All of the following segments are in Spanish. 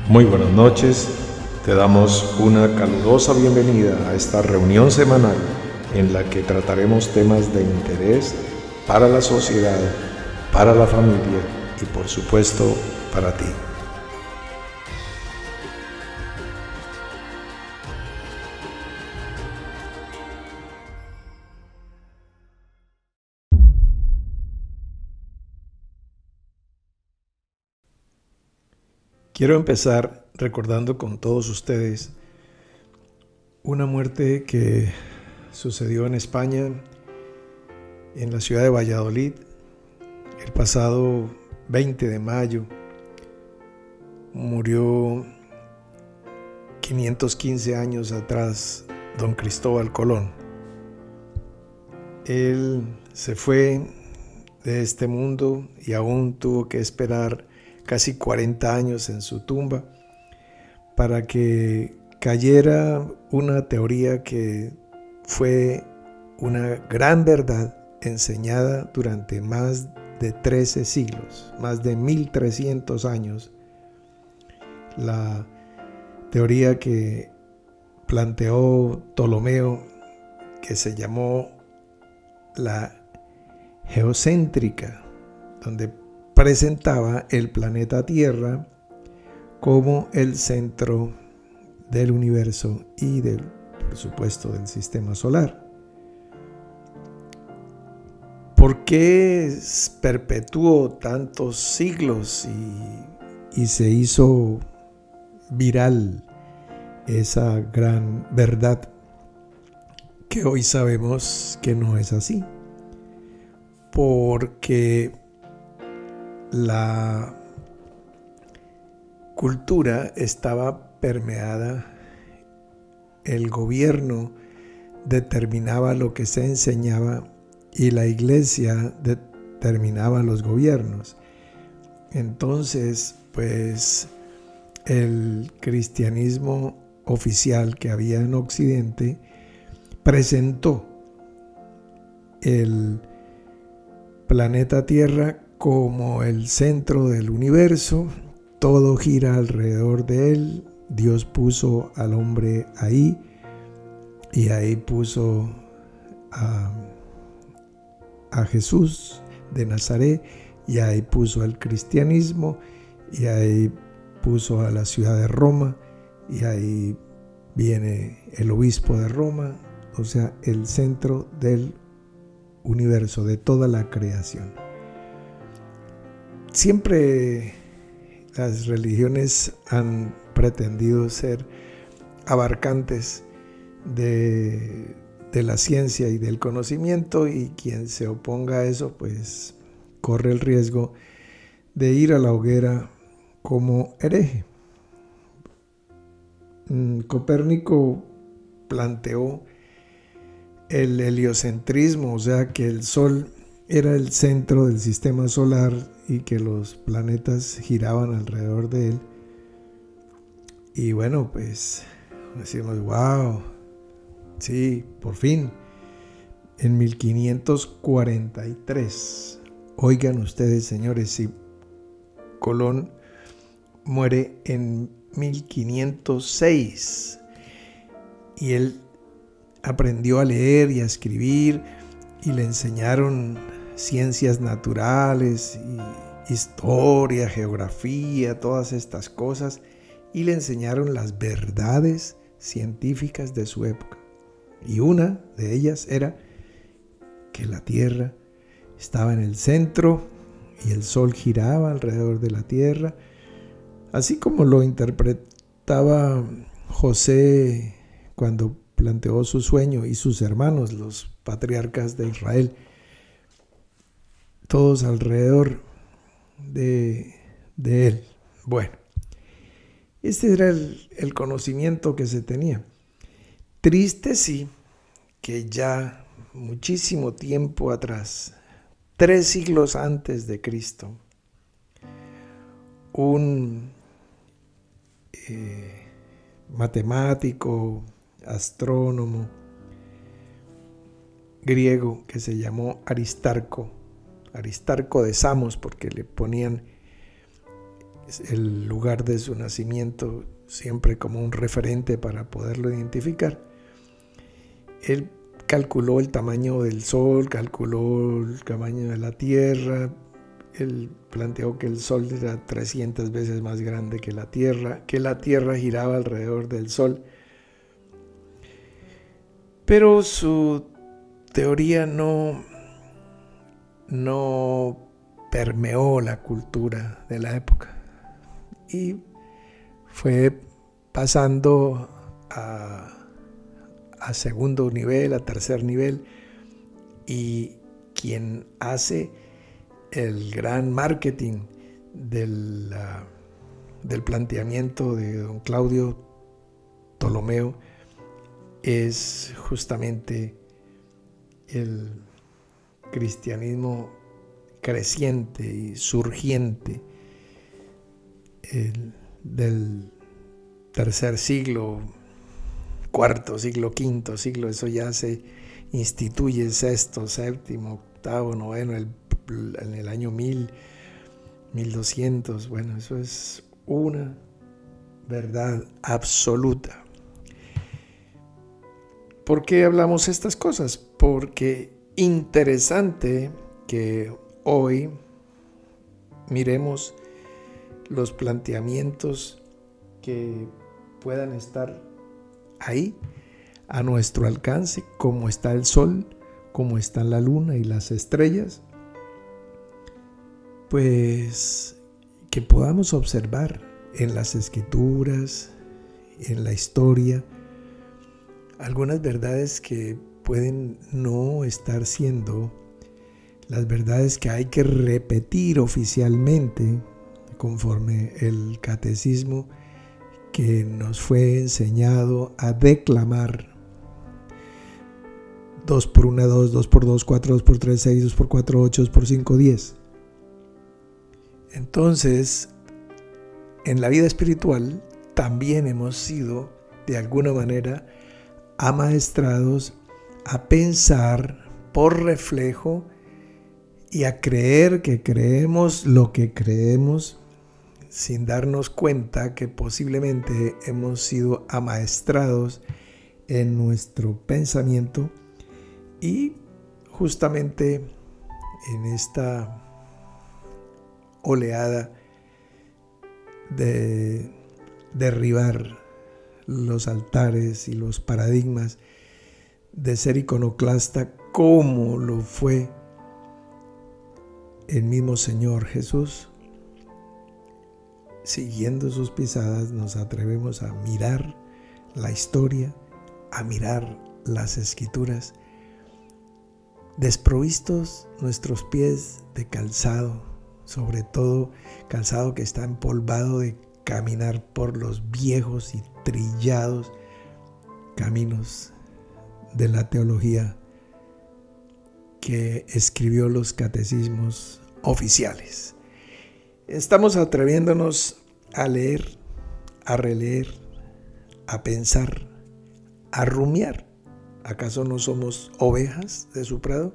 Muy buenas noches, te damos una calurosa bienvenida a esta reunión semanal en la que trataremos temas de interés para la sociedad, para la familia y por supuesto para ti. Quiero empezar recordando con todos ustedes una muerte que sucedió en España, en la ciudad de Valladolid, el pasado 20 de mayo. Murió 515 años atrás don Cristóbal Colón. Él se fue de este mundo y aún tuvo que esperar casi 40 años en su tumba para que cayera una teoría que fue una gran verdad enseñada durante más de 13 siglos, más de 1300 años. La teoría que planteó Ptolomeo, que se llamó la geocéntrica, donde presentaba el planeta Tierra como el centro del universo y por supuesto, del sistema solar. ¿Por qué perpetuó tantos siglos y se hizo viral esa gran verdad que hoy sabemos que no es así? Porque la cultura estaba permeada, el gobierno determinaba lo que se enseñaba y la iglesia determinaba los gobiernos. Entonces, pues el cristianismo oficial que había en Occidente presentó el planeta Tierra como el centro del universo, todo gira alrededor de él. Dios puso al hombre ahí y ahí puso a Jesús de Nazaret y ahí puso al cristianismo y ahí puso a la ciudad de Roma y ahí viene el obispo de Roma, o sea, el centro del universo, de toda la creación. Siempre las religiones han pretendido ser abarcantes de la ciencia y del conocimiento, y quien se oponga a eso pues corre el riesgo de ir a la hoguera como hereje. Copérnico planteó el heliocentrismo, o sea que el Sol era el centro del sistema solar y que los planetas giraban alrededor de él. Y bueno, pues decimos, wow, sí, por fin. En 1543, oigan ustedes, señores, si Colón muere en 1506 y él aprendió a leer y a escribir y le enseñaron ciencias naturales, y historia, geografía, todas estas cosas, y le enseñaron las verdades científicas de su época. Y una de ellas era que la Tierra estaba en el centro y el Sol giraba alrededor de la Tierra, así como lo interpretaba José cuando planteó su sueño, y sus hermanos, los patriarcas de Israel, todos alrededor de él. Bueno, este era el conocimiento que se tenía. Triste sí, que ya muchísimo tiempo atrás, 3 siglos antes de Cristo, un matemático, astrónomo griego que se llamó Aristarco de Samos, porque le ponían el lugar de su nacimiento siempre como un referente para poderlo identificar. Él calculó el tamaño del Sol, calculó el tamaño de la Tierra. Él planteó que el Sol era 300 veces más grande que la Tierra giraba alrededor del Sol. Pero su teoría no permeó la cultura de la época y fue pasando a segundo nivel, a tercer nivel, y quien hace el gran marketing del planteamiento de don Claudio Ptolomeo es justamente el cristianismo creciente y surgiente del tercer siglo, cuarto siglo, quinto siglo. Eso ya se instituye sexto, séptimo, octavo, noveno, en el año 1200. Bueno, eso es una verdad absoluta. ¿Por qué hablamos estas cosas? Porque interesante que hoy miremos los planteamientos que puedan estar ahí a nuestro alcance, como está el Sol, como está la Luna y las estrellas, pues que podamos observar en las Escrituras, en la historia, algunas verdades que pueden no estar siendo las verdades que hay que repetir oficialmente conforme el catecismo que nos fue enseñado a declamar. 2 por 1, 2, 2 por 2, 4, 2 por 3, 6, 2 por 4, 8, 2 por 5, 10. Entonces, en la vida espiritual también hemos sido, de alguna manera, amaestrados a pensar por reflejo y a creer que creemos lo que creemos, sin darnos cuenta que posiblemente hemos sido amaestrados en nuestro pensamiento, y justamente en esta oleada de derribar los altares y los paradigmas, de ser iconoclasta como lo fue el mismo Señor Jesús, siguiendo sus pisadas, nos atrevemos a mirar la historia, a mirar las Escrituras, desprovistos nuestros pies de calzado, sobre todo calzado que está empolvado de caminar por los viejos y trillados caminos de la teología que escribió los catecismos oficiales. Estamos atreviéndonos a leer, a releer, a pensar, a rumiar. ¿Acaso no somos ovejas de su prado?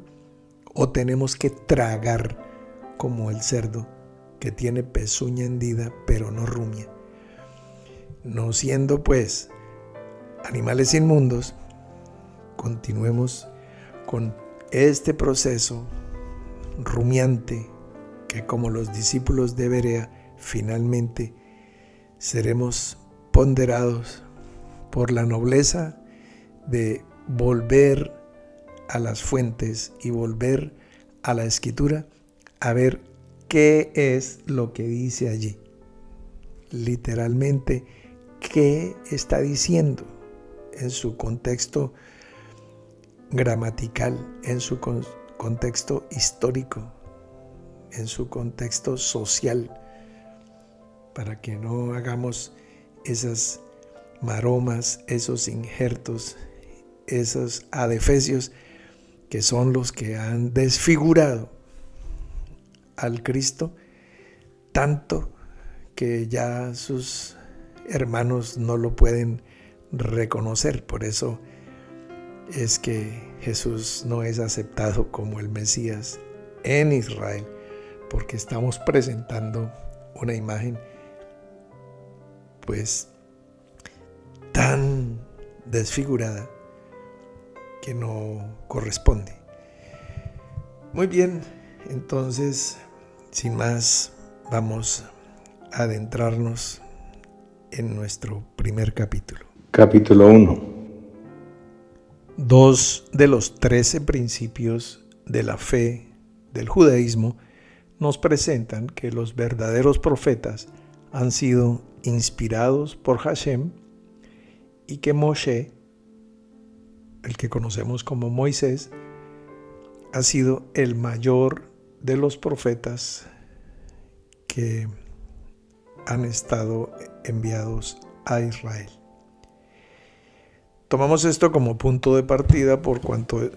¿O tenemos que tragar como el cerdo que tiene pezuña hendida pero no rumia? No siendo pues animales inmundos, continuemos con este proceso rumiante que, como los discípulos de Berea, finalmente seremos ponderados por la nobleza de volver a las fuentes y volver a la Escritura a ver qué es lo que dice allí. Literalmente, ¿qué está diciendo en su contexto gramatical, en su contexto histórico, en su contexto social? Para que no hagamos esas maromas, esos injertos, esos adefesios que son los que han desfigurado al Cristo tanto que ya sus hermanos no lo pueden reconocer. Por eso es que Jesús no es aceptado como el Mesías en Israel, porque estamos presentando una imagen pues tan desfigurada que no corresponde. Muy bien, entonces, sin más, vamos a adentrarnos en nuestro primer capítulo. Capítulo 1. 2 de los 13 principios de la fe del judaísmo nos presentan que los verdaderos profetas han sido inspirados por Hashem y que Moshe, el que conocemos como Moisés, ha sido el mayor de los profetas que han estado enviados a Israel. Tomamos esto como punto de partida por cuanto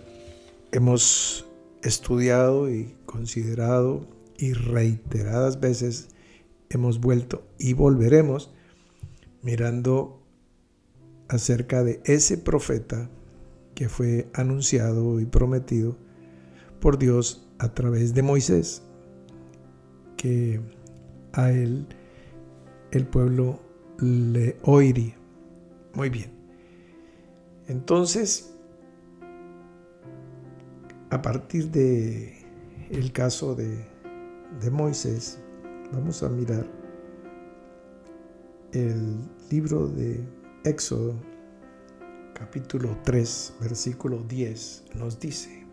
hemos estudiado y considerado y reiteradas veces hemos vuelto y volveremos mirando acerca de ese profeta que fue anunciado y prometido por Dios a través de Moisés, que a él el pueblo le oiría. Muy bien. Entonces, a partir de el caso de Moisés, vamos a mirar el libro de Éxodo, capítulo 3, versículo 10, nos dice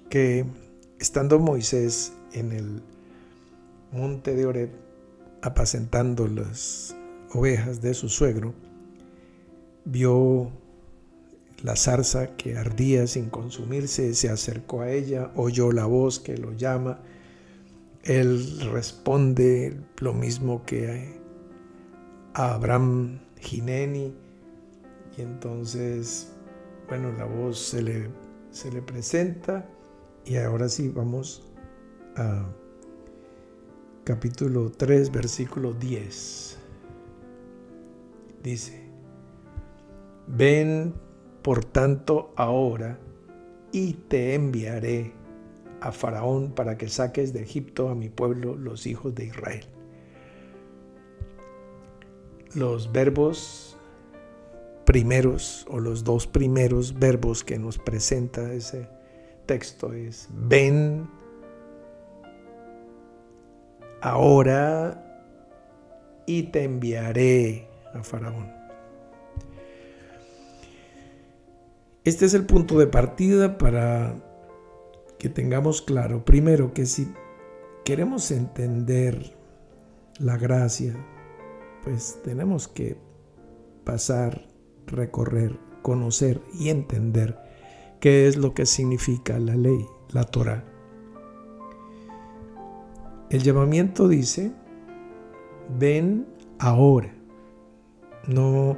que estando Moisés en el monte de Horeb apacentando las ovejas de su suegro, vio la zarza que ardía sin consumirse, se acercó a ella, oyó la voz que lo llama. Él responde lo mismo que a Abraham Gineni, y entonces, bueno, la voz se le presenta. Y ahora sí vamos a capítulo 3, versículo 10. Dice: ven por tanto ahora y te enviaré a Faraón para que saques de Egipto a mi pueblo, los hijos de Israel. Los verbos primeros o los dos primeros verbos que nos presenta ese texto es ven ahora y te enviaré a Faraón. Este es el punto de partida para que tengamos claro, primero, que si queremos entender la gracia, pues tenemos que pasar, recorrer, conocer y entender qué es lo que significa la ley, la Torá. El llamamiento dice, ven ahora. No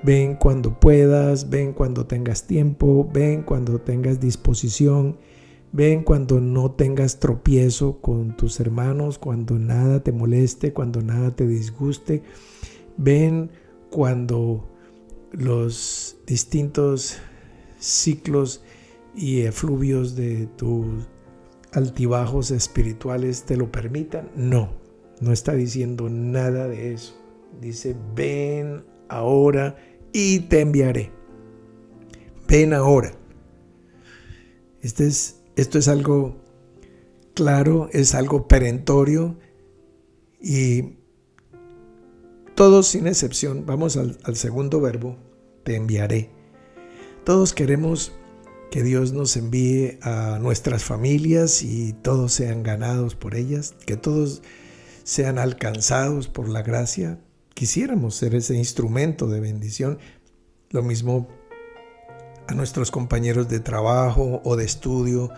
ven cuando puedas, ven cuando tengas tiempo, ven cuando tengas disposición, ven cuando no tengas tropiezo con tus hermanos, cuando nada te moleste, cuando nada te disguste. Ven cuando los distintos ciclos y efluvios de tus altibajos espirituales te lo permitan. No está diciendo nada de eso. Dice, ven ahora y te enviaré. Ven ahora. Esto es algo claro, es algo perentorio, y todos sin excepción, vamos al segundo verbo, te enviaré. Todos queremos que Dios nos envíe a nuestras familias y todos sean ganados por ellas, que todos sean alcanzados por la gracia. Quisiéramos ser ese instrumento de bendición. Lo mismo a nuestros compañeros de trabajo o de estudio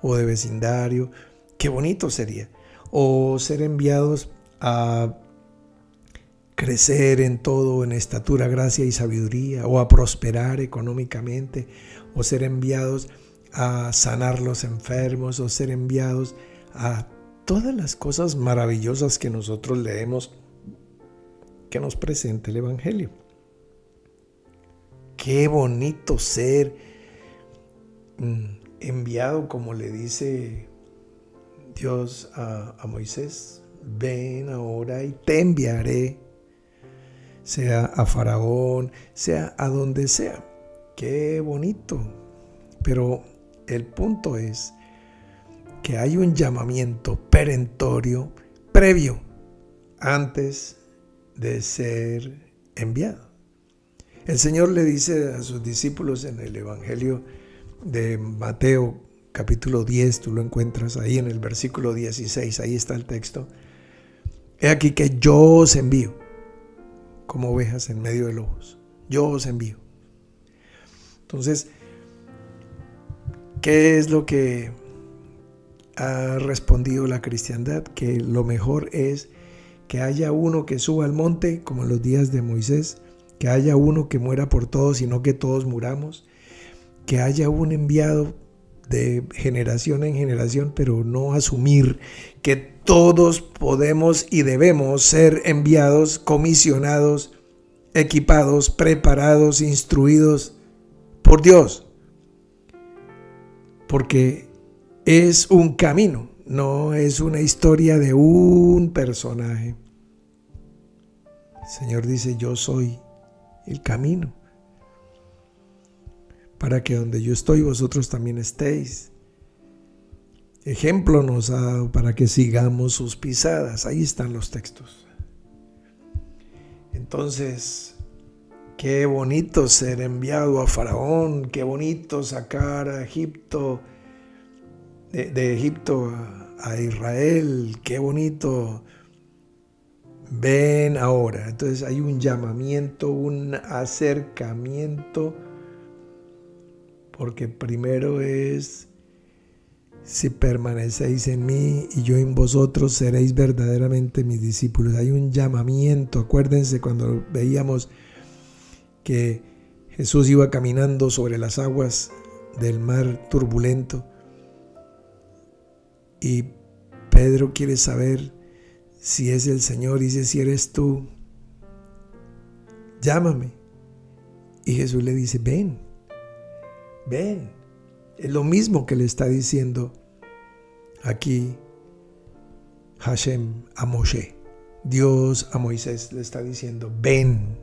o de vecindario. Qué bonito sería. O ser enviados a crecer en todo, en estatura, gracia y sabiduría, o a prosperar económicamente, o ser enviados a sanar los enfermos, o ser enviados a todas las cosas maravillosas que nosotros leemos que nos presenta el Evangelio. Qué bonito ser enviado, como le dice Dios a Moisés. ven ahora y te enviaré, sea a Faraón, sea a donde sea. Qué bonito. Pero el punto es que hay un llamamiento perentorio previo antes de ser enviado. El Señor le dice a sus discípulos en el Evangelio de Mateo capítulo 10, tú lo encuentras ahí en el versículo 16, ahí está el texto. He aquí que yo os envío como ovejas en medio de lobos. Yo os envío. Entonces, ¿qué es lo que ha respondido la cristiandad? Que lo mejor es que haya uno que suba al monte, como en los días de Moisés, que haya uno que muera por todos, sino que todos muramos, que haya un enviado de generación en generación, pero no asumir que todos podemos y debemos ser enviados, comisionados, equipados, preparados, instruidos por Dios. Porque es un camino, no es una historia de un personaje. El Señor dice, yo soy el camino, para que donde yo estoy vosotros también estéis. Ejemplo nos ha dado para que sigamos sus pisadas. Ahí están los textos. Entonces, qué bonito ser enviado a Faraón, qué bonito sacar a Egipto, de Egipto a Israel, qué bonito. Ven ahora. Entonces hay un llamamiento, un acercamiento, porque primero es, si permanecéis en mí y yo en vosotros, seréis verdaderamente mis discípulos. Hay un llamamiento. Acuérdense cuando veíamos que Jesús iba caminando sobre las aguas del mar turbulento y Pedro quiere saber si es el Señor, dice, si eres tú, llámame. Y Jesús le dice, ven, ven. Es lo mismo que le está diciendo aquí Hashem a Moshe. Dios a Moisés le está diciendo, ven.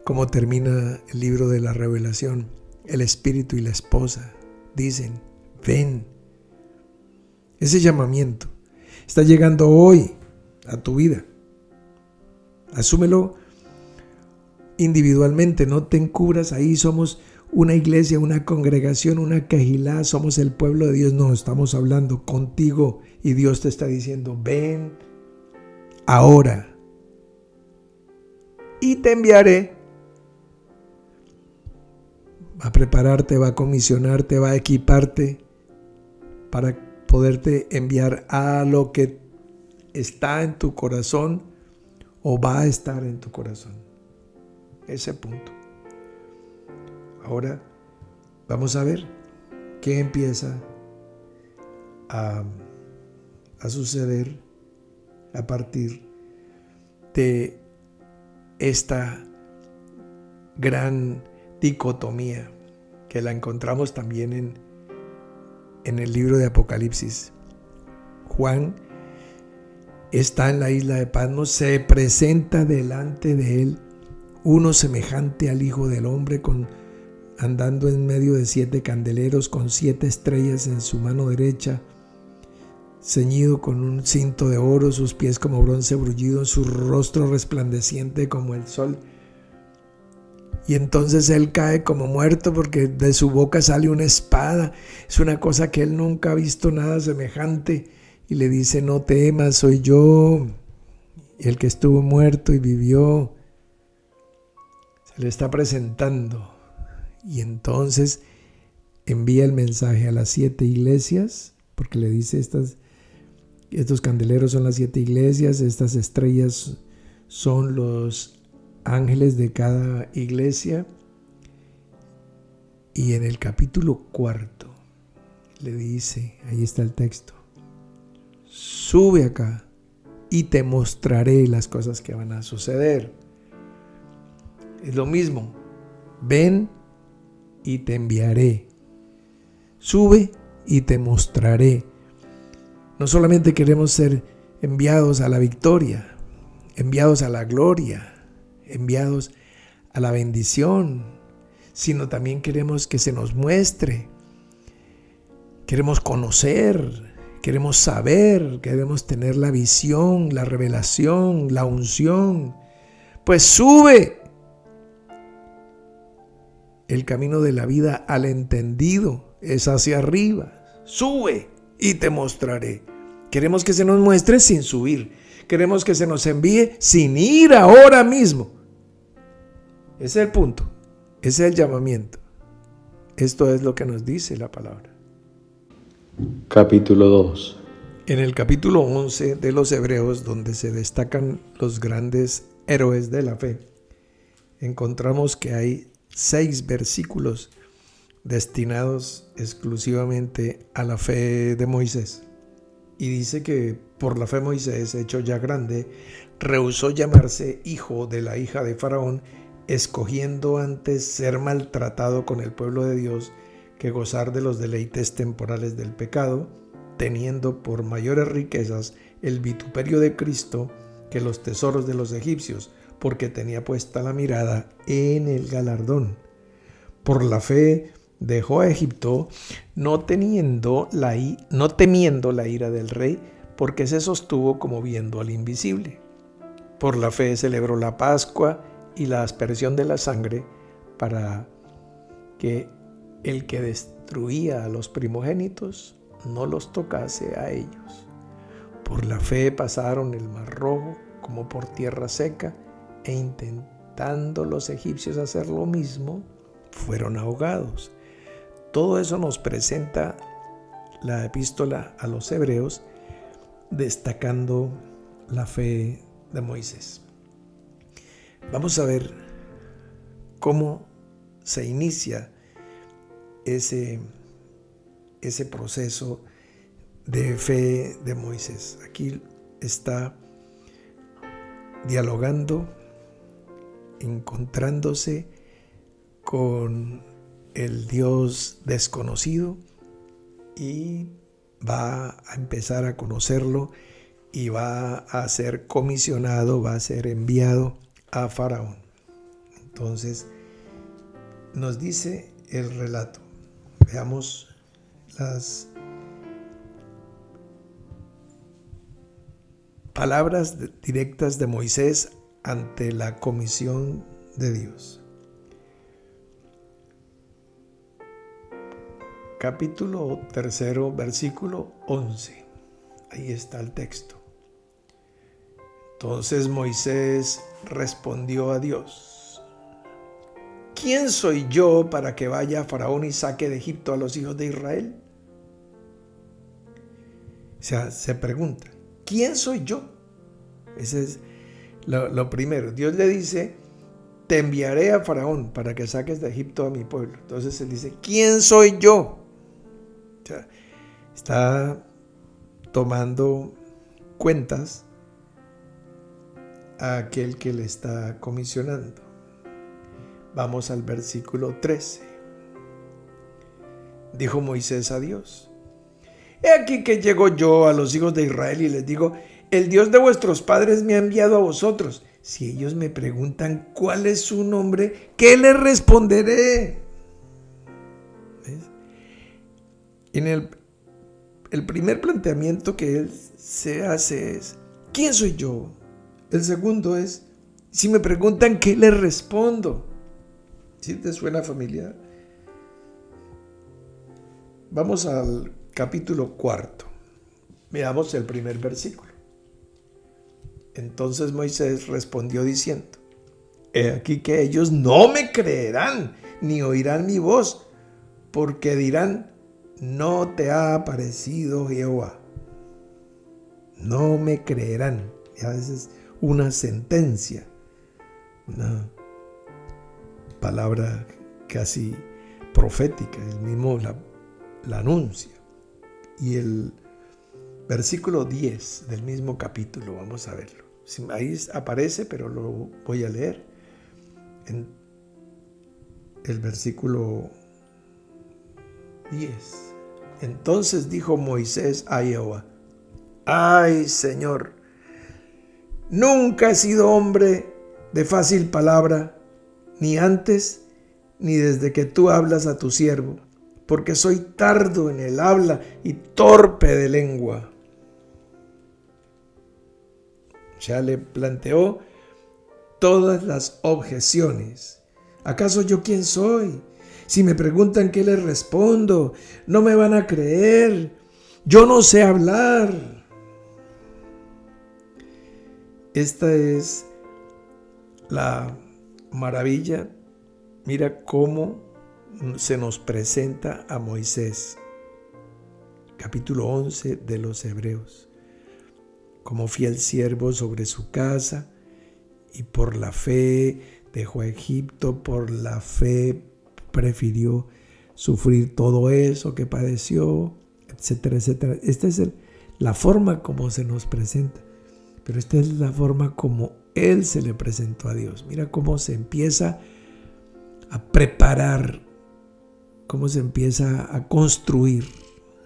Como termina el libro de la Revelación, el espíritu y la esposa dicen, ven. Ese llamamiento está llegando hoy a tu vida. Asúmelo individualmente, no te encubras. Ahí somos una iglesia, una congregación, una quejilá, somos el pueblo de Dios. No, estamos hablando contigo y Dios te está diciendo, ven ahora y te enviaré. Va a prepararte, va a comisionarte, va a equiparte para poderte enviar a lo que está en tu corazón o va a estar en tu corazón. Ese punto. Ahora vamos a ver qué empieza a suceder a partir de esta gran dicotomía que la encontramos también en el libro de Apocalipsis. Juan está en la isla de Patmos, se presenta delante de él uno semejante al Hijo del Hombre, andando en medio de 7 candeleros, con 7 estrellas en su mano derecha, ceñido con un cinto de oro, sus pies como bronce bruñido, su rostro resplandeciente como el sol. Y entonces él cae como muerto porque de su boca sale una espada. Es una cosa que él nunca ha visto nada semejante. Y le dice, no temas, soy yo, el que estuvo muerto y vivió. Se le está presentando. Y entonces envía el mensaje a las 7 iglesias, porque le dice, estos candeleros son las 7 iglesias, estas estrellas son los ángeles de cada iglesia. Y en el capítulo 4 le dice, ahí está el texto, sube acá y te mostraré las cosas que van a suceder. Es lo mismo, ven y te enviaré, sube y te mostraré. No solamente queremos ser enviados a la victoria, enviados a la gloria, enviados a la bendición, sino también queremos que se nos muestre, queremos conocer, queremos saber, queremos tener la visión, la revelación, la unción. Pues sube. El camino de la vida al entendido es hacia arriba. Sube y te mostraré. Queremos que se nos muestre sin subir. Queremos que se nos envíe sin ir ahora mismo. Ese es el punto. Ese es el llamamiento. Esto es lo que nos dice la palabra. Capítulo 2. En el capítulo 11 de los Hebreos, donde se destacan los grandes héroes de la fe, encontramos que hay 6 versículos destinados exclusivamente a la fe de Moisés. Y dice que por la fe Moisés, hecho ya grande, rehusó llamarse hijo de la hija de Faraón, escogiendo antes ser maltratado con el pueblo de Dios que gozar de los deleites temporales del pecado, teniendo por mayores riquezas el vituperio de Cristo que los tesoros de los egipcios, porque tenía puesta la mirada en el galardón. Por la fe dejó a Egipto, no temiendo la ira del rey, porque se sostuvo como viendo al invisible. Por la fe celebró la Pascua y la aspersión de la sangre, para que el que destruía a los primogénitos no los tocase a ellos. Por la fe pasaron el Mar Rojo como por tierra seca, e intentando los egipcios hacer lo mismo, fueron ahogados. Todo eso nos presenta la epístola a los Hebreos, destacando la fe de Moisés. Vamos a ver cómo se inicia ese proceso de fe de Moisés. Aquí está dialogando, encontrándose con el Dios desconocido, y va a empezar a conocerlo y va a ser comisionado, va a ser enviado a Faraón. Entonces nos dice el relato. Veamos las palabras directas de Moisés ante la comisión de Dios. Capítulo 3, versículo 11. Ahí está el texto. Entonces Moisés respondió a Dios: ¿quién soy yo para que vaya a Faraón y saque de Egipto a los hijos de Israel? O sea, se pregunta, ¿quién soy yo? Ese es lo primero. Dios le dice: te enviaré a Faraón para que saques de Egipto a mi pueblo. Entonces él dice: ¿quién soy yo? O sea, está tomando cuentas a aquel que le está comisionando. Vamos al versículo 13. Dijo Moisés a Dios: he aquí que llego yo a los hijos de Israel y les digo: el Dios de vuestros padres me ha enviado a vosotros. Si ellos me preguntan cuál es su nombre, ¿qué les responderé? ¿Ves? En el primer planteamiento que él se hace es: ¿quién soy yo? El segundo es: si me preguntan, ¿qué les respondo? ¿Sí te suena familiar? Vamos al capítulo 4. Veamos el primer versículo. Entonces Moisés respondió diciendo: he aquí que ellos no me creerán, ni oirán mi voz, porque dirán: no te ha aparecido Jehová. No me creerán. Y a veces una sentencia, una palabra casi profética, el mismo la anuncia. Y el versículo 10 del mismo capítulo, vamos a verlo. Ahí aparece, pero lo voy a leer. En el versículo 10. Entonces dijo Moisés a Jehová: Ay, Señor, nunca he sido hombre de fácil palabra, ni antes ni desde que tú hablas a tu siervo, porque soy tardo en el habla y torpe de lengua. Ya le planteó todas las objeciones. ¿Acaso yo quién soy? Si me preguntan, ¿qué les respondo? No me van a creer. Yo no sé hablar. Esta es la maravilla. Mira cómo se nos presenta a Moisés. Capítulo 11 de los Hebreos. Como fiel siervo sobre su casa, y por la fe dejó a Egipto, por la fe prefirió sufrir todo eso que padeció, etcétera, etcétera. Esta es la forma como se nos presenta, pero esta es la forma como Él se le presentó a Dios. Mira cómo se empieza a preparar, cómo se empieza a construir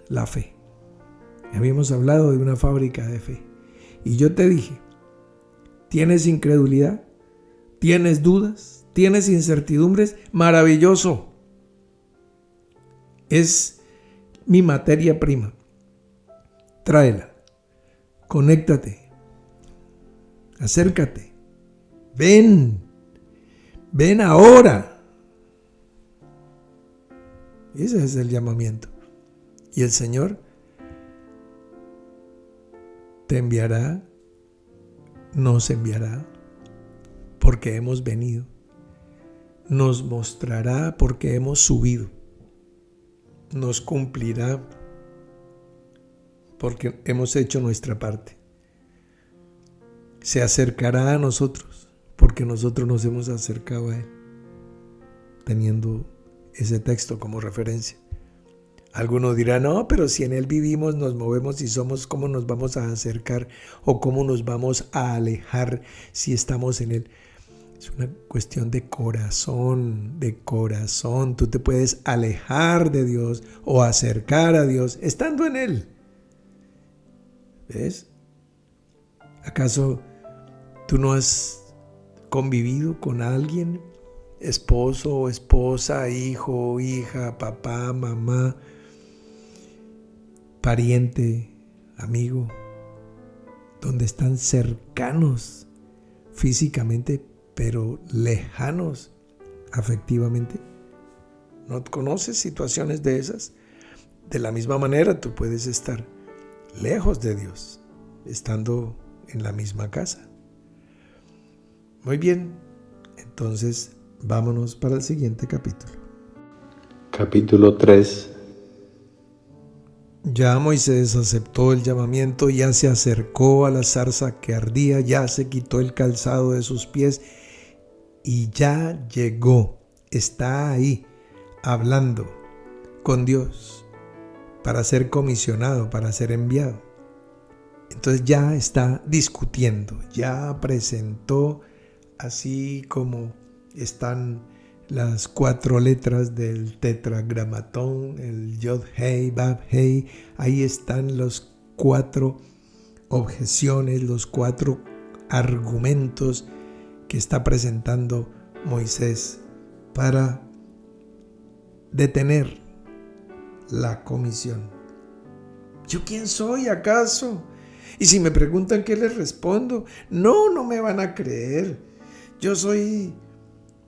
la fe. Habíamos hablado de una fábrica de fe. Y yo te dije, ¿tienes incredulidad? ¿Tienes dudas? ¿Tienes incertidumbres? Maravilloso. Es mi materia prima. Tráela. Conéctate. Acércate. Ven. Ven ahora. Ese es el llamamiento. Y el Señor te enviará, nos enviará porque hemos venido, nos mostrará porque hemos subido, nos cumplirá porque hemos hecho nuestra parte, se acercará a nosotros porque nosotros nos hemos acercado a Él, teniendo ese texto como referencia. Algunos dirán, no, pero si en Él vivimos, nos movemos y somos, ¿cómo nos vamos a acercar o cómo nos vamos a alejar si estamos en Él? Es una cuestión de corazón, de corazón. Tú te puedes alejar de Dios o acercar a Dios estando en Él. ¿Ves? ¿Acaso tú no has convivido con alguien? Esposo o esposa, hijo o hija, papá, mamá, pariente, amigo, donde están cercanos físicamente, pero lejanos afectivamente. ¿No conoces situaciones de esas? De la misma manera, tú puedes estar lejos de Dios, estando en la misma casa. Muy bien, entonces vámonos para el siguiente capítulo. Capítulo 3. Ya Moisés aceptó el llamamiento, ya se acercó a la zarza que ardía, ya se quitó el calzado de sus pies y ya llegó, está ahí, hablando con Dios para ser comisionado, para ser enviado. Entonces ya está discutiendo, ya presentó, así como están las 4 letras del tetragramatón, el Yod Hei, Bab Hei, ahí están las 4 objeciones, los 4 argumentos que está presentando Moisés para detener la comisión. ¿Yo quién soy acaso? Y si me preguntan, ¿qué les respondo? No me van a creer. Yo soy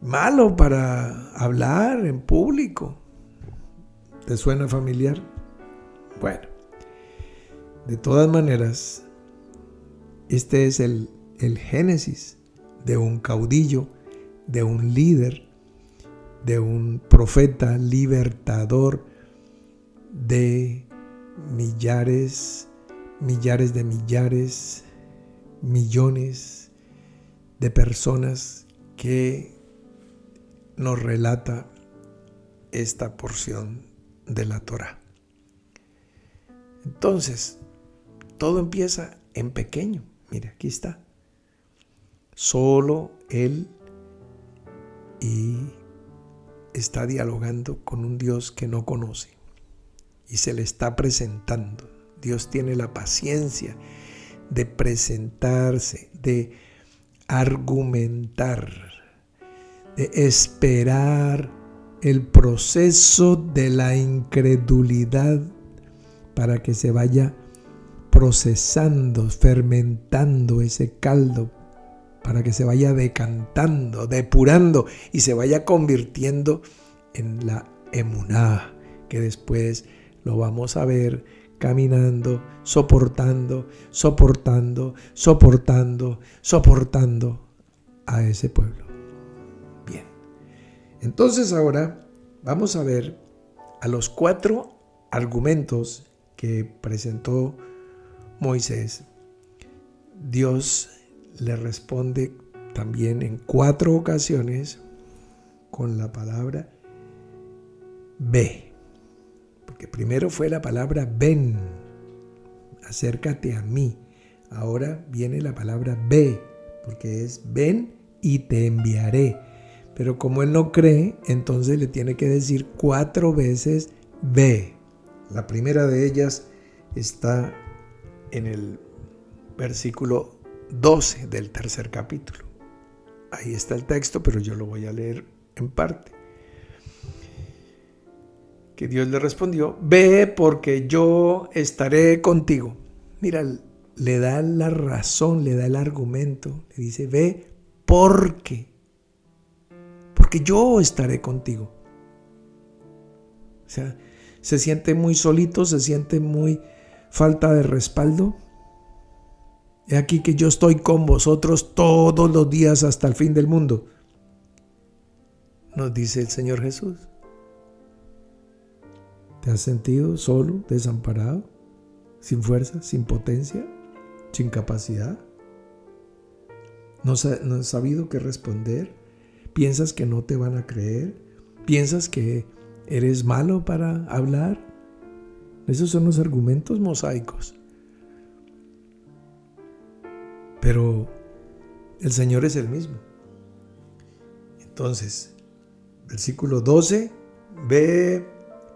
malo para hablar en público. ¿Te suena familiar? Bueno, de todas maneras, este es el génesis de un caudillo, de un líder, de un profeta libertador de millares de millares, millones de personas que nos relata esta porción de la Torá. Entonces, todo empieza en pequeño. Mira, aquí está. Solo él y está dialogando con un Dios que no conoce y se le está presentando. Dios tiene la paciencia de presentarse, de argumentar, de esperar el proceso de la incredulidad para que se vaya procesando, fermentando ese caldo, para que se vaya decantando, depurando y se vaya convirtiendo en la emuná, que después lo vamos a ver caminando, soportando a ese pueblo. Bien, entonces ahora vamos a ver a los 4 argumentos que presentó Moisés. Dios le responde también en 4 ocasiones con la palabra ve. Porque primero fue la palabra ven, acércate a mí. Ahora viene la palabra ve, porque es ven y te enviaré. Pero como él no cree, entonces le tiene que decir 4 veces ve. La primera de ellas está en el versículo 12 del 3er capítulo. Ahí está el texto, pero yo lo voy a leer en parte. Que Dios le respondió, ve porque yo estaré contigo. Mira, le da la razón, le da el argumento. Le dice, ve porque yo estaré contigo. O sea, se siente muy solito, se siente muy falta de respaldo. He aquí que yo estoy con vosotros todos los días hasta el fin del mundo, nos dice el Señor Jesús. ¿Te has sentido solo, desamparado, sin fuerza, sin potencia, sin capacidad? ¿No has sabido qué responder? ¿Piensas que no te van a creer? ¿Piensas que eres malo para hablar? Esos son los argumentos mosaicos. Pero el Señor es el mismo. Entonces, versículo 12, ve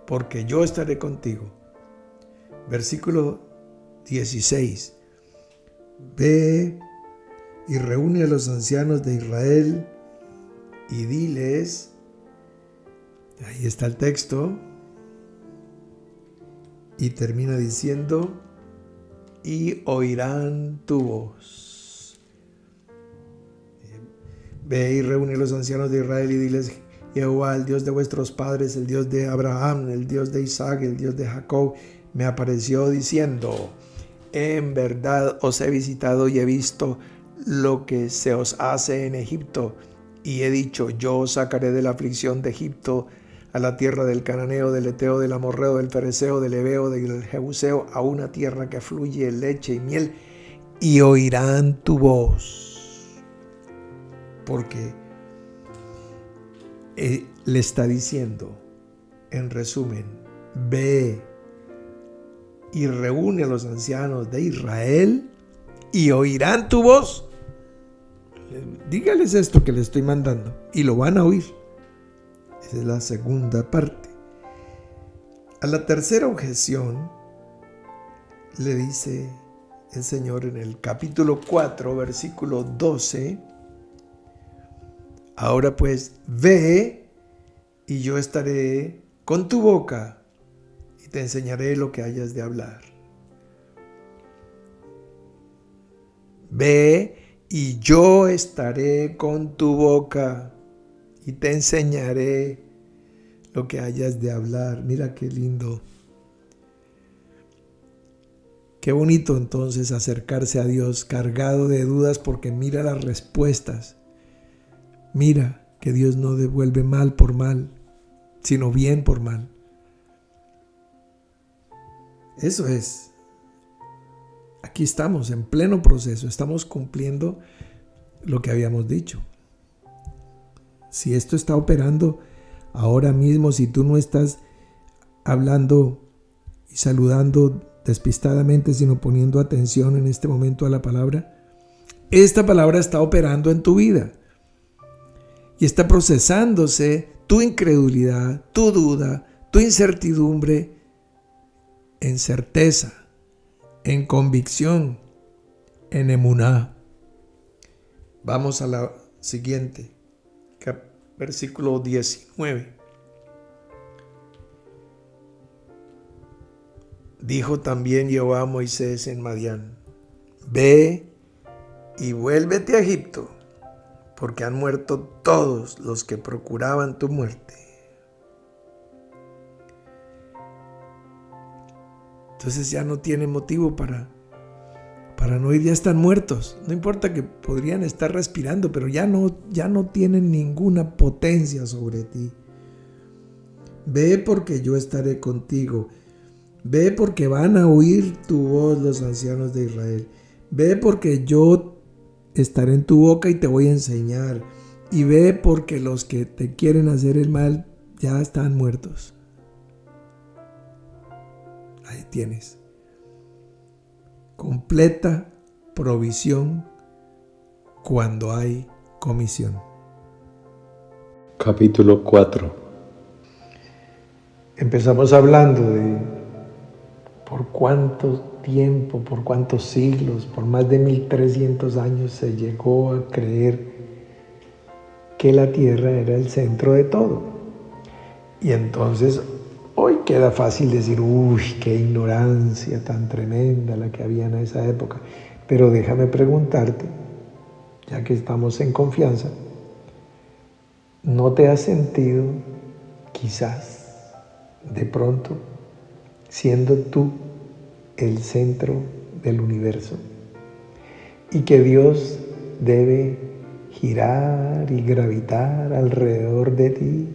porque yo estaré contigo. Versículo 16, ve y reúne a los ancianos de Israel y diles, ahí está el texto, y termina diciendo, y oirán tu voz. Ve y reúne a los ancianos de Israel y diles, Jehová, el Dios de vuestros padres, el Dios de Abraham, el Dios de Isaac, el Dios de Jacob, me apareció diciendo, en verdad os he visitado y he visto lo que se os hace en Egipto, y he dicho, yo os sacaré de la aflicción de Egipto a la tierra del cananeo, del eteo, del amorreo, del fereceo, del heveo, del jebuseo, a una tierra que fluye leche y miel, y oirán tu voz. Porque le está diciendo, en resumen, ve y reúne a los ancianos de Israel y oirán tu voz. Dígales esto que le estoy mandando y lo van a oír. Esa es la segunda parte. A la tercera objeción le dice el Señor en el capítulo 4, versículo 12, ahora pues ve y yo estaré con tu boca y te enseñaré lo que hayas de hablar. Ve y yo estaré con tu boca y te enseñaré lo que hayas de hablar. Mira qué lindo. Qué bonito entonces acercarse a Dios cargado de dudas porque mira las respuestas. Mira que Dios no devuelve mal por mal, sino bien por mal. Eso es. Aquí estamos en pleno proceso, estamos cumpliendo lo que habíamos dicho. Si esto está operando ahora mismo, si tú no estás hablando y saludando despistadamente, sino poniendo atención en este momento a la palabra, esta palabra está operando en tu vida y está procesándose tu incredulidad, tu duda, tu incertidumbre en certeza, en convicción, en emuná. Vamos a la siguiente, versículo 19. Dijo también Jehová a Moisés en Madián: ve y vuélvete a Egipto, porque han muerto todos los que procuraban tu muerte. Entonces ya no tiene motivo para no ir, ya están muertos. No importa que podrían estar respirando, pero ya no tienen ninguna potencia sobre ti. Ve porque yo estaré contigo. Ve porque van a oír tu voz los ancianos de Israel. Ve porque yo estaré en tu boca y te voy a enseñar. Y ve porque los que te quieren hacer el mal ya están muertos. Ahí tienes. Completa provisión cuando hay comisión. Capítulo 4. Empezamos hablando de por cuánto tiempo, por cuántos siglos, por más de 1300 años se llegó a creer que la tierra era el centro de todo. Y entonces hoy queda fácil decir, uy, qué ignorancia tan tremenda la que había en esa época. Pero déjame preguntarte, ya que estamos en confianza, ¿no te has sentido quizás de pronto siendo tú el centro del universo y que Dios debe girar y gravitar alrededor de ti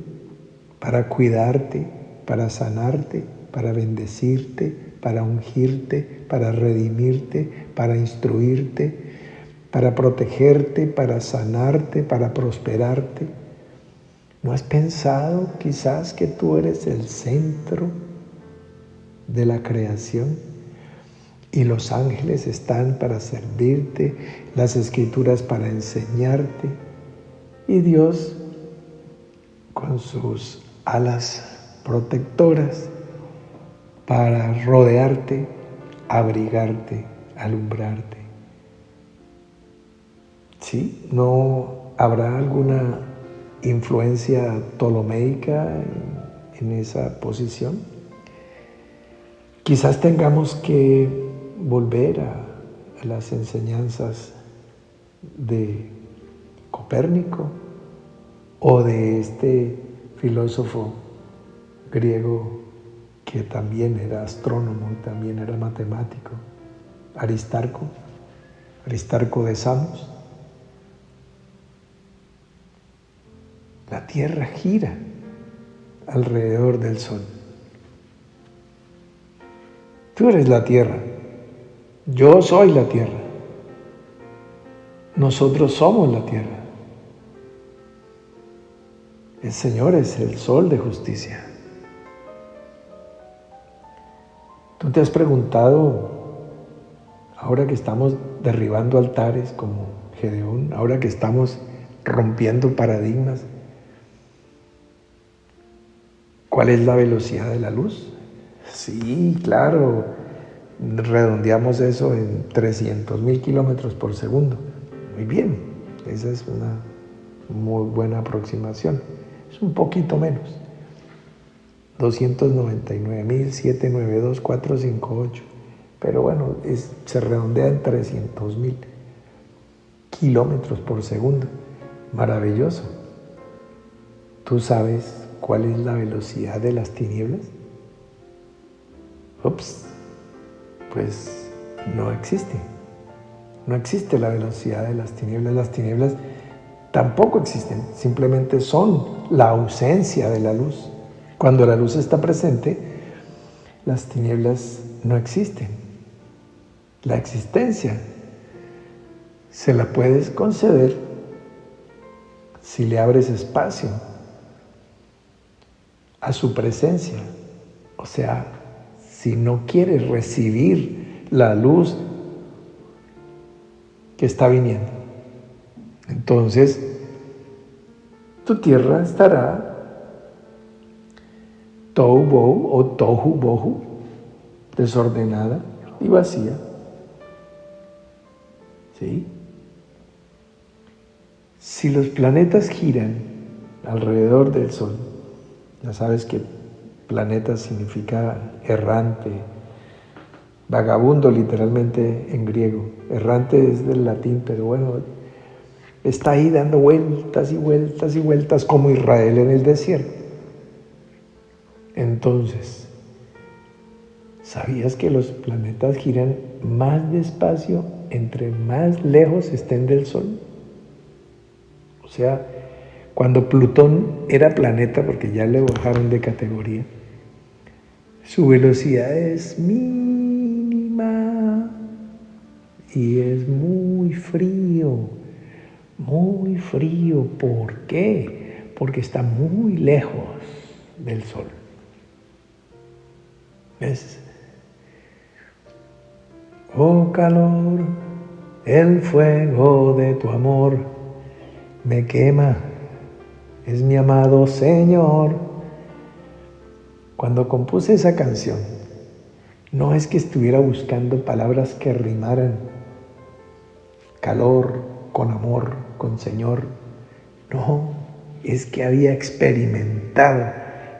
para cuidarte, para sanarte, para bendecirte, para ungirte, para redimirte, para instruirte, para protegerte, para sanarte, para prosperarte? ¿No has pensado quizás que tú eres el centro de la creación y los ángeles están para servirte, las escrituras para enseñarte y Dios con sus alas protectoras para rodearte, abrigarte, alumbrarte? ¿Sí? ¿No habrá alguna influencia ptolomeica en esa posición? Quizás tengamos que volver a las enseñanzas de Copérnico o de este filósofo griego que también era astrónomo y también era matemático, Aristarco de Samos. La Tierra gira alrededor del Sol. Tú eres la Tierra, yo soy la Tierra, nosotros somos la Tierra. El Señor es el sol de justicia. ¿Tú te has preguntado, ahora que estamos derribando altares como Gedeón, ahora que estamos rompiendo paradigmas, cuál es la velocidad de la luz? Sí, claro, redondeamos eso en 300,000 kilómetros por segundo. Muy bien, esa es una muy buena aproximación. Es un poquito menos. 299,792,458. Pero bueno, se redondea en 300,000 kilómetros por segundo. Maravilloso. ¿Tú sabes cuál es la velocidad de las tinieblas? Pues no existe. No existe la velocidad de las tinieblas. Las tinieblas tampoco existen, simplemente son la ausencia de la luz. Cuando la luz está presente, las tinieblas no existen. La existencia se la puedes conceder si le abres espacio a su presencia. O sea, si no quieres recibir la luz que está viniendo, entonces tu tierra estará tohu bohu o tohu bohu, desordenada, y vacía. ¿Sí? Si los planetas giran alrededor del Sol, ya sabes que planeta significa errante, vagabundo literalmente en griego. Errante es del latín, pero bueno, está ahí dando vueltas y vueltas y vueltas como Israel en el desierto. Entonces, ¿sabías que los planetas giran más despacio entre más lejos estén del Sol? O sea, cuando Plutón era planeta, porque ya le bajaron de categoría, su velocidad es mínima y es muy frío, muy frío. ¿Por qué? Porque está muy lejos del Sol. ¿Ves? Oh calor, el fuego de tu amor me quema, es mi amado Señor. Cuando compuse esa canción, no es que estuviera buscando palabras que rimaran calor con amor, con Señor. No, es que había experimentado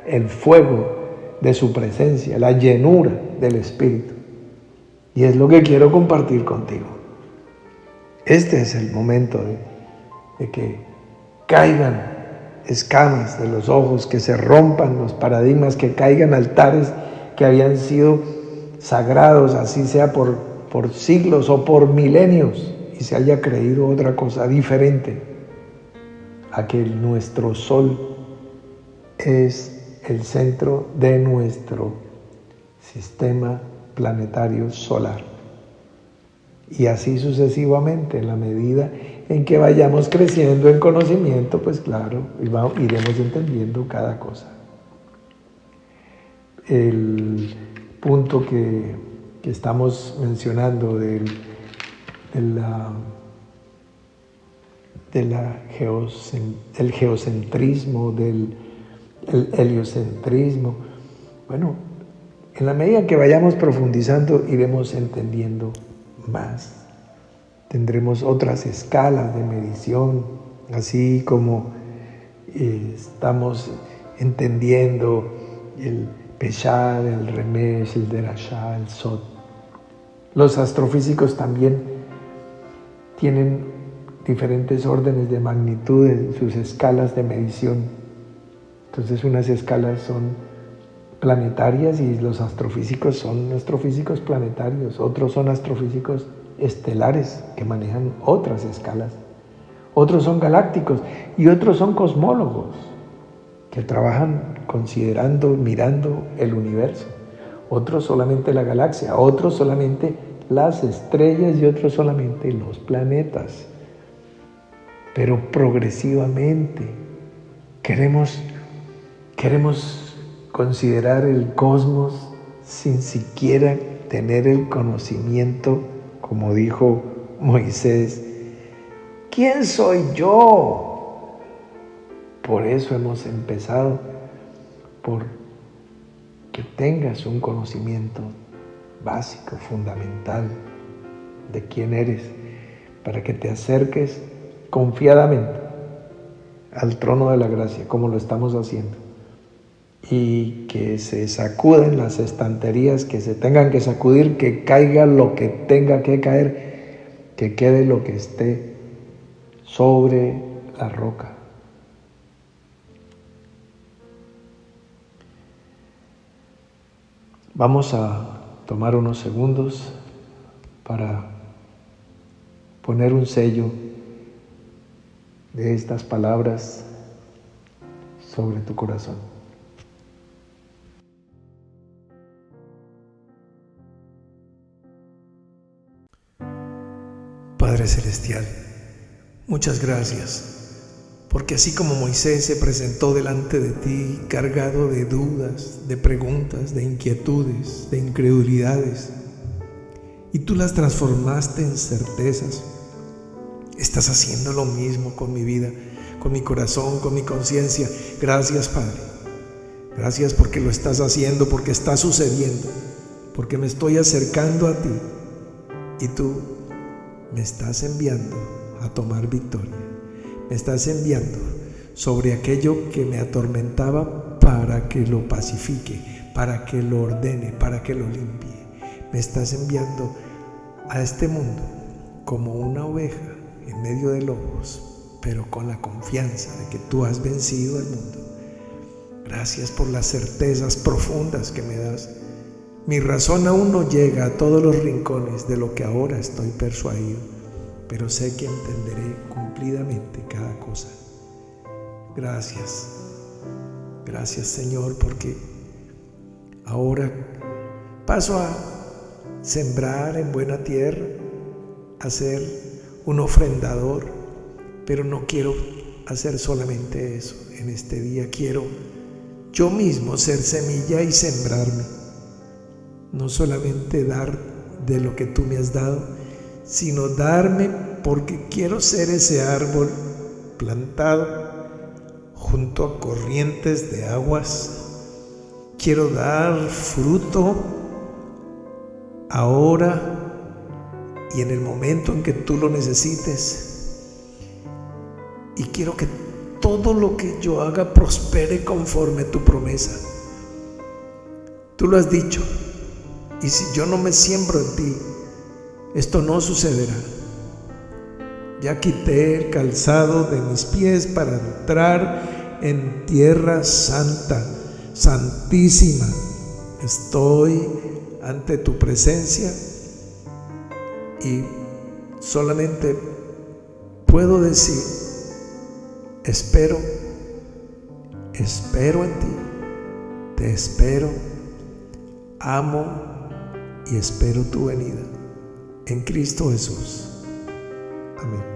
el fuego de su presencia, la llenura del Espíritu. Y es lo que quiero compartir contigo. Este es el momento de que caigan escamas de los ojos, que se rompan los paradigmas, que caigan altares que habían sido sagrados, así sea por siglos o por milenios, y se haya creído otra cosa diferente a que nuestro Sol es el centro de nuestro sistema planetario solar. Y así sucesivamente, en la medida en que vayamos creciendo en conocimiento, pues claro, iremos entendiendo cada cosa. El punto que estamos mencionando del geocentrismo, del heliocentrismo, bueno, en la medida que vayamos profundizando, iremos entendiendo más. Tendremos otras escalas de medición, así como estamos entendiendo el Peshad, el Remesh, el Derashá, el Sod. Los astrofísicos también tienen diferentes órdenes de magnitud en sus escalas de medición. Entonces, unas escalas son planetarias y los astrofísicos son astrofísicos planetarios, otros son astrofísicos estelares que manejan otras escalas, otros son galácticos y otros son cosmólogos que trabajan considerando, mirando el universo, otros solamente la galaxia, otros solamente las estrellas y otros solamente los planetas. Pero progresivamente queremos considerar el cosmos sin siquiera tener el conocimiento, como dijo Moisés, ¿quién soy yo? Por eso hemos empezado, por que tengas un conocimiento básico, fundamental de quién eres, para que te acerques confiadamente al trono de la gracia, como lo estamos haciendo, y que se sacuden las estanterías que se tengan que sacudir, que caiga lo que tenga que caer, que quede lo que esté sobre la roca. Vamos a tomar unos segundos para poner un sello de estas palabras sobre tu corazón. Padre Celestial, muchas gracias, porque así como Moisés se presentó delante de ti cargado de dudas, de preguntas, de inquietudes, de incredulidades, y tú las transformaste en certezas, estás haciendo lo mismo con mi vida, con mi corazón, con mi conciencia. Gracias, Padre. Gracias porque lo estás haciendo, porque está sucediendo. porque me estoy acercando a ti y tú me estás enviando a tomar victoria. Me estás enviando sobre aquello que me atormentaba para que lo pacifique, para que lo ordene, para que lo limpie. Me estás enviando a este mundo como una oveja en medio de lobos, pero con la confianza de que tú has vencido al mundo. Gracias por las certezas profundas que me das. Mi razón aún no llega a todos los rincones de lo que ahora estoy persuadido, pero sé que entenderé cumplidamente cada cosa. Gracias. Gracias, Señor, porque ahora paso a sembrar en buena tierra, a ser un ofrendador, pero no quiero hacer solamente eso. En este día quiero yo mismo ser semilla y sembrarme. No solamente dar de lo que tú me has dado, sino darme porque quiero ser ese árbol plantado junto a corrientes de aguas. Quiero dar fruto ahora y en el momento en que tú lo necesites. Y quiero que todo lo que yo haga prospere conforme a tu promesa. Tú lo has dicho. Y si yo no me siembro en ti, esto no sucederá. Ya quité el calzado de mis pies para entrar en tierra santa, santísima. Estoy ante tu presencia y solamente puedo decir, espero en ti, te espero, amo y espero tu venida en Cristo Jesús. Amén.